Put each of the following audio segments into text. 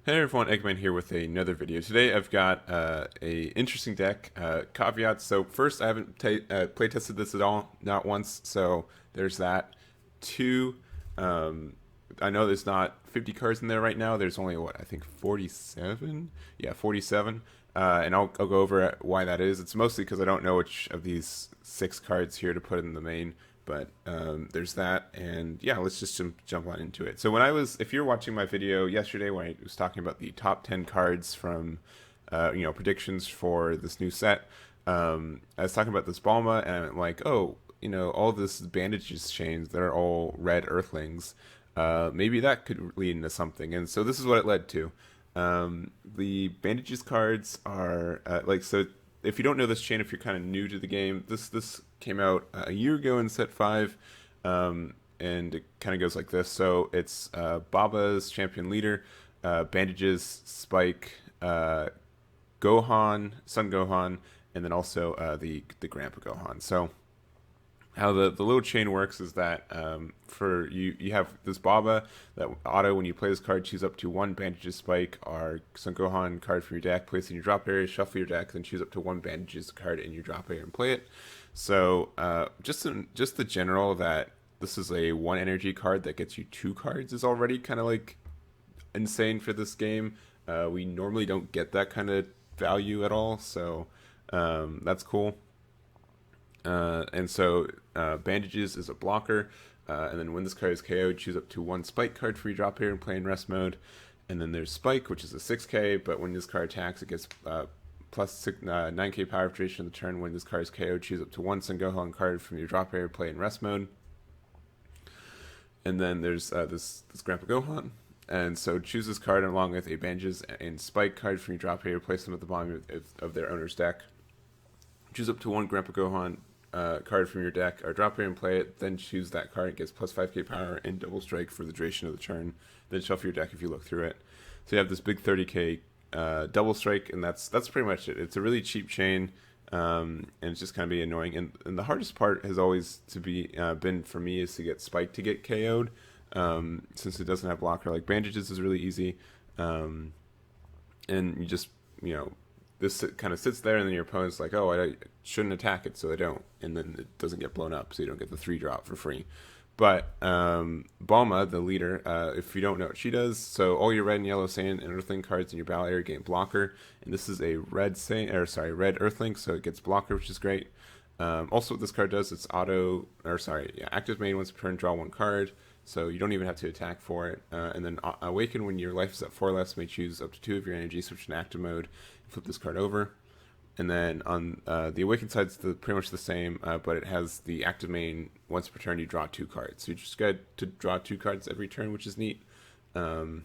Hey everyone, Egman here with another video. Today I've got a interesting deck. Caveats. So first, I haven't play tested this at all, not once. So there's that. Two, um, I know there's not 50 cards in there right now. There's only what I think 47. Yeah, 47. And I'll go over why that is. It's mostly because I don't know which of these 6 cards here to put in the main. But there's that, and yeah, let's just jump on into it. So if you're watching my video yesterday when I was talking about the top 10 cards from, predictions for this new set, I was talking about this Bulma, and I'm like, oh, all this Bandages chains that are all red Earthlings, maybe that could lead into something, and so this is what it led to. The Bandages cards are so if you don't know this chain, if you're kind of new to the game, this came out a year ago in set 5, and it kind of goes like this. So it's Baba's champion leader, Bandages, Spike, Gohan, Son Gohan, and then also the Grandpa Gohan. So how the little chain works is that for you have this Baba that auto when you play this card, choose up to one Bandages Spike or Son Gohan card from your deck, place in your drop area, shuffle your deck, then choose up to one Bandages card in your drop area and play it. So just the general that this is a 1 energy card that gets you 2 cards is already kind of like insane for this game. We normally don't get that kind of value at all, so that's cool. And so Bandages is a blocker, and then when this card is KO'd, choose up to one Spike card for your drop here and play in rest mode. And then there's Spike, which is a 6K, but when this card attacks, it gets plus 9K power for duration of the turn. When this card is KO'd, choose up to one Son Gohan card from your drop area, play in rest mode. And then there's this Grandpa Gohan. And so choose this card along with a Bandages and Spike card from your drop area, place them at the bottom of their owner's deck. Choose up to one Grandpa Gohan card from your deck or drop here and play it, then choose that card. It gets plus 5k power and double strike for the duration of the turn. Then shuffle your deck if you look through it. So you have this big 30k double strike, and that's pretty much it. It's a really cheap chain, and it's just kind of be annoying. And the hardest part has always been for me is to get Spike to get KO'd, since it doesn't have blocker. Like Bandages is really easy, and you just this kind of sits there, and then your opponent's like, oh, I shouldn't attack it, so they don't. And then it doesn't get blown up, so you don't get the 3-drop for free. But Bulma, the leader, if you don't know what she does, so all your red and yellow Saiyan and Earthling cards in your battle area gain blocker. And this is a red Earthling, so it gets blocker, which is great. Also, what this card does, it's active main once per turn, draw 1 card. So you don't even have to attack for it. And then Awaken when your life is at 4 or less, may choose up to 2 of your energy, switch to active mode, flip this card over. And then on the Awaken side, it's pretty much the same, but it has the active main once per turn, you draw 2 cards. So you just get to draw 2 cards every turn, which is neat. It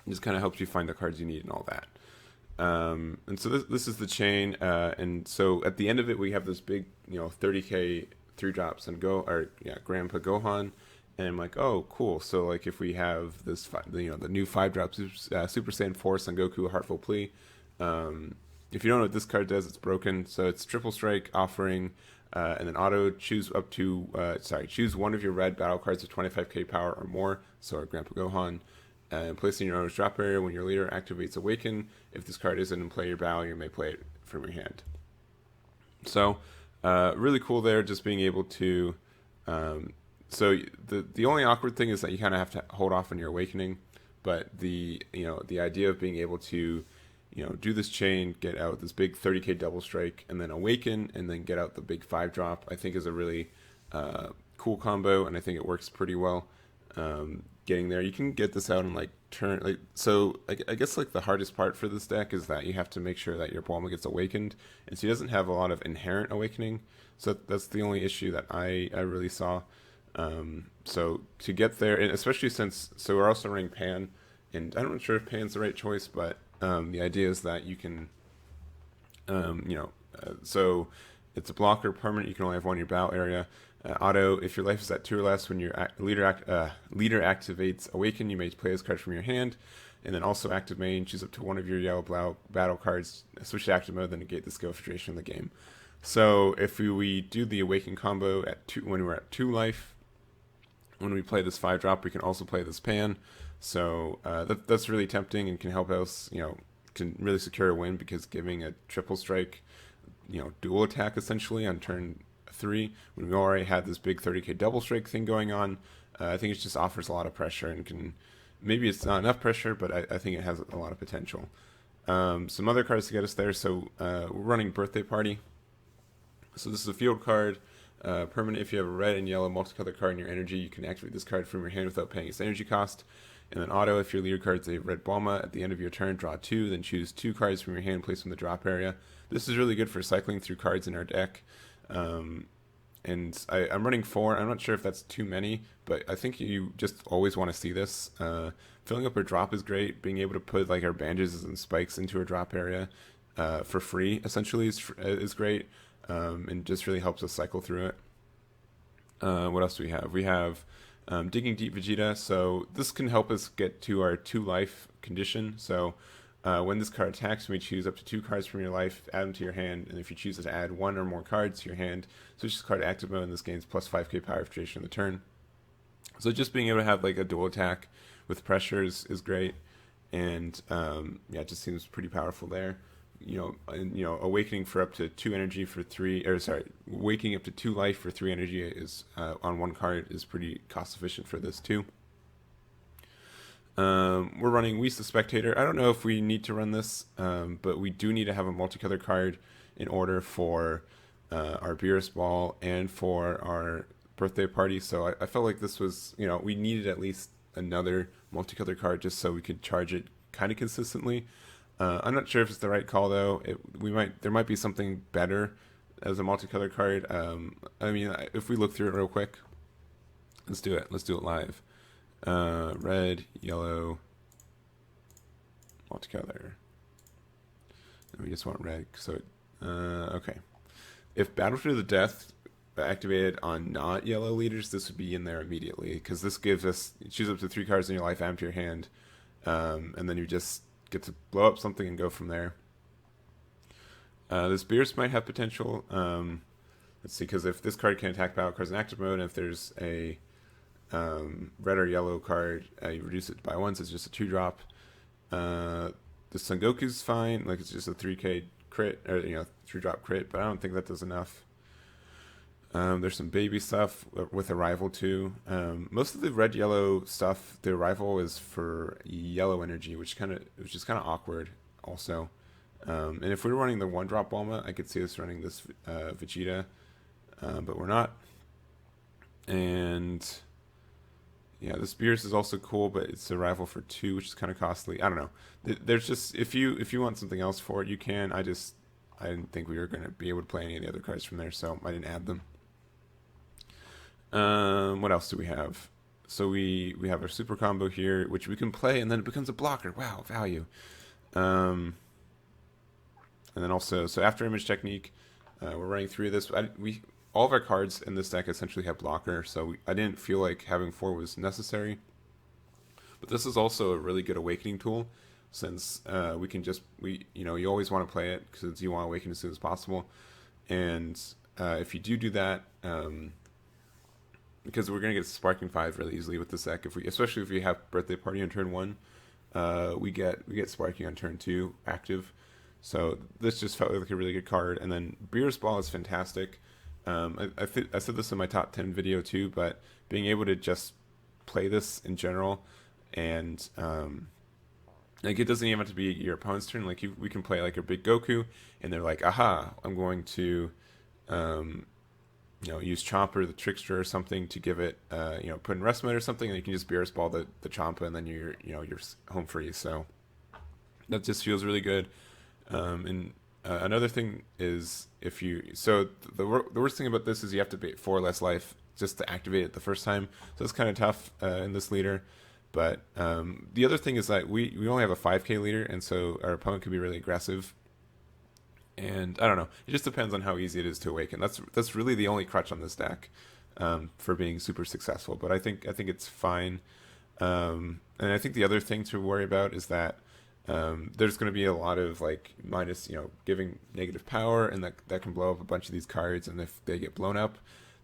just kind of helps you find the cards you need and all that. And so this is the chain, and so at the end of it, we have this big 30k 3-drops and Grandpa Gohan. And I'm like, oh, cool. So like if we have this, the new 5-drop Super Saiyan 4 Son Goku Heartful Plea. If you don't know what this card does, it's broken. So it's triple strike, offering, and then auto choose choose one of your red battle cards with 25k power or more. So our Grandpa Gohan, and place in your owner's drop area. When your leader activates Awaken, if this card isn't in play your battle, you may play it from your hand. So really cool there, just being able to. So the only awkward thing is that you kind of have to hold off on your Awakening, but the idea of being able to do this chain, get out this big 30k double strike, and then Awaken, and then get out the big 5-drop, I think is a really cool combo, and I think it works pretty well. Getting there, you can get this out in turn. I guess the hardest part for this deck is that you have to make sure that your Bulma gets awakened, and so he doesn't have a lot of inherent Awakening. So that's the only issue that I really saw. So to get there, and especially since we're also running Pan, and I'm not sure if Pan's the right choice, but the idea is that you can, so it's a blocker permanent. You can only have one in your battle area. Auto, if your life is at 2 or less, when your leader activates Awaken, you may play this card from your hand. And then also active main, choose up to one of your yellow battle cards, switch to active mode, then negate the skill for duration of the game. So if we do the Awaken combo when we're at 2 life, when we play this 5-drop, we can also play this Pan. So that's really tempting and can help us, can really secure a win, because giving a triple strike, dual attack essentially on turn 3 when we already had this big 30k double strike thing going on. I think it just offers a lot of pressure and can, maybe it's not enough pressure, but I think it has a lot of potential. Some other cards to get us there. So we're running Birthday Party. So this is a field card. Permanent. If you have a red and yellow multicolor card in your energy, you can activate this card from your hand without paying its energy cost. And then auto, if your leader card is a red Bulma, at the end of your turn, draw 2, then choose 2 cards from your hand, place them in the drop area. This is really good for cycling through cards in our deck. And I'm running 4. I'm not sure if that's too many, but I think you just always want to see this. Filling up our drop is great. Being able to put like our bandages and spikes into our drop area for free, essentially, is great. And just really helps us cycle through it. What else do we have? We have Digging Deep Vegeta. So this can help us get to our 2 life condition. So when this card attacks, we choose up to 2 cards from your life, add them to your hand, and if you choose to add 1 or more cards to your hand, switch this card to active mode, and this gains plus 5k power for duration of the turn. So just being able to have like a dual attack with pressures is great, and it just seems pretty powerful there. Awakening for up to 2 energy for 3, waking up to 2 life for 3 energy is on 1 card is pretty cost efficient for this too. We're running Whis the Spectator. I don't know if we need to run this, but we do need to have a multicolor card in order for our Beerus Ball and for our Birthday Party. So I felt like this was, we needed at least another multicolor card just so we could charge it kind of consistently. I'm not sure if it's the right call though. There might be something better as a multicolor card. If we look through it real quick, let's do it. Let's do it live. Red, yellow, multicolor. And we just want red. So, okay. If Battle to the Death activated on not yellow leaders, this would be in there immediately, because this gives us, choose up to 3 cards in your life, add them to your hand, and then you just get to blow up something and go from there. This Beerus might have potential. Let's see, because if this card can attack battle cards in active mode, and if there's a red or yellow card, you reduce it by 1, so it's just a 2-drop. The Son Goku's fine, like it's just a 3k crit, or 3-drop crit, but I don't think that does enough. There's some baby stuff with Arrival too. Most of the red yellow stuff, the Arrival is for yellow energy, which is kind of awkward also. And if we were running the 1-drop Bulma, I could see us running this Vegeta, but we're not. And yeah, this Beerus is also cool, but it's Arrival for 2, which is kind of costly. I don't know. There's just, if you want something else for it, you can. I didn't think we were going to be able to play any of the other cards from there, so I didn't add them. What else do we have? So we have our super combo here, which we can play, and then it becomes a blocker. Wow, value. And then also, so after image technique, we're running through this. All of our cards in this deck essentially have blocker, so I didn't feel like having 4 was necessary. But this is also a really good awakening tool, since we can just, you always want to play it because you want to awaken as soon as possible. And if you do that, because we're going to get Sparking 5 really easily with this deck, especially if we have Birthday Party on turn 1, we get Sparking on turn 2 active. So this just felt like a really good card. And then Beerus Ball is fantastic. I said this in my top 10 video too, but being able to just play this in general, and like it doesn't even have to be your opponent's turn. Like we can play like a big Goku, and they're like, aha, I'm going to use Chomper the Trickster or something to give it put in rest mode or something, and you can just Beerus Ball the Chompa, and then you're home free. So that just feels really good. Another thing is the worst thing about this is you have to pay 4 less life just to activate it the first time, so it's kind of tough in this leader. But the other thing is that we only have a 5k leader, and so our opponent can be really aggressive. And I don't know, it just depends on how easy it is to awaken. That's really the only crutch on this deck for being super successful. But I think it's fine. And I think the other thing to worry about is that there's going to be a lot of like minus, giving negative power, and that can blow up a bunch of these cards. And if they get blown up,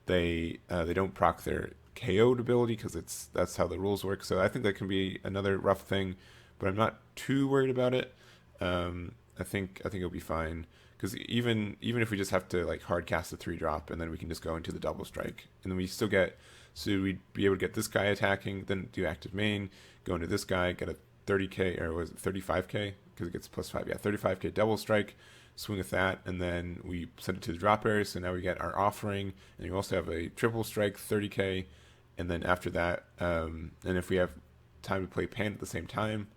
they don't proc their KO'd ability because that's how the rules work. So I think that can be another rough thing, but I'm not too worried about it. I think it'll be fine because even if we just have to like hard cast a 3-drop and then we can just go into the double strike and then we still get, so we'd be able to get this guy attacking, then do active main, go into this guy, get a 30k or was it 35k because it gets +5, yeah, 35k double strike, swing with that, and then we send it to the drop area. So now we get our offering, and you also have a triple strike 30k, and then after that, and if we have time to play Pan at the same time,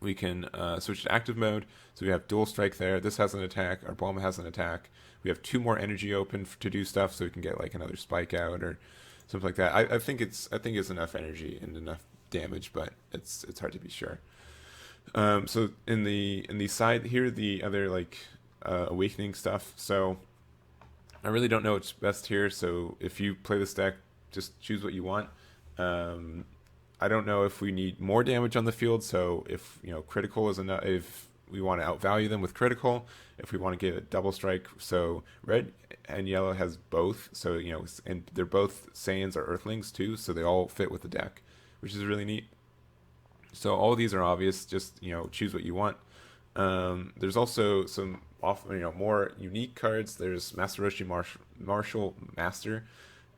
we can switch to active mode. So we have dual strike there. This has an attack. Our Bulma has an attack. We have 2 more energy open to do stuff, so we can get like another spike out or something like that. I think it's enough energy and enough damage, but it's hard to be sure. So in the side here, the other like awakening stuff. So I really don't know what's best here. So if you play this deck, just choose what you want. I don't know if we need more damage on the field. So if critical is enough, if we want to outvalue them with critical, if we want to get a double strike. So red and yellow has both. So and they're both Saiyans or Earthlings too. So they all fit with the deck, which is really neat. So all of these are obvious. Just choose what you want. There's also some more unique cards. There's Master Roshi Martial Master.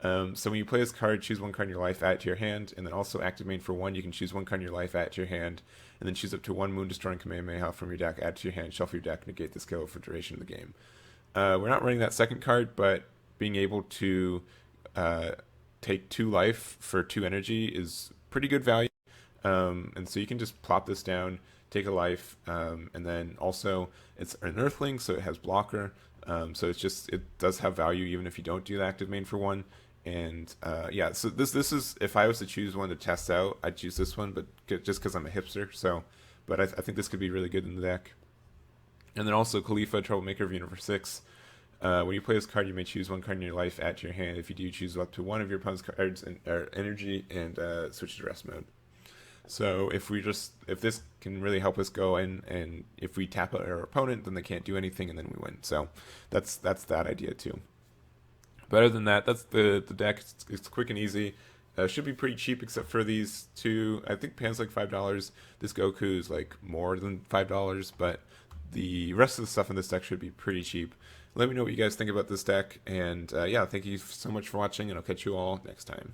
So when you play this card, choose 1 card in your life, add it to your hand, and then also active main for 1. You can choose 1 card in your life, add it to your hand, and then choose up to 1 Moon Destroying Kamehameha from your deck, add it to your hand, shuffle your deck, negate the skill for duration of the game. We're not running that second card, but being able to take 2 life for 2 energy is pretty good value. And so you can just plop this down, take a life, and then also it's an Earthling, so it has blocker. So it does have value even if you don't do the active main for 1. And yeah, so this is, if I was to choose one to test out, I'd choose this one, but just because I'm a hipster. So, but I think this could be really good in the deck. And then also Khalifa, Troublemaker of Universe 6. When you play this card, you may choose 1 card in your life, add to your hand. If you do, choose up to 1 of your opponent's cards or energy and switch to rest mode. So if this can really help us go in, and if we tap out our opponent, then they can't do anything, and then we win. So that's that idea too. But other than that, that's the deck. It's quick and easy. Should be pretty cheap except for these 2. I think Pan's like $5. This Goku is like more than $5, but the rest of the stuff in this deck should be pretty cheap. Let me know what you guys think about this deck, and yeah, thank you so much for watching, and I'll catch you all next time.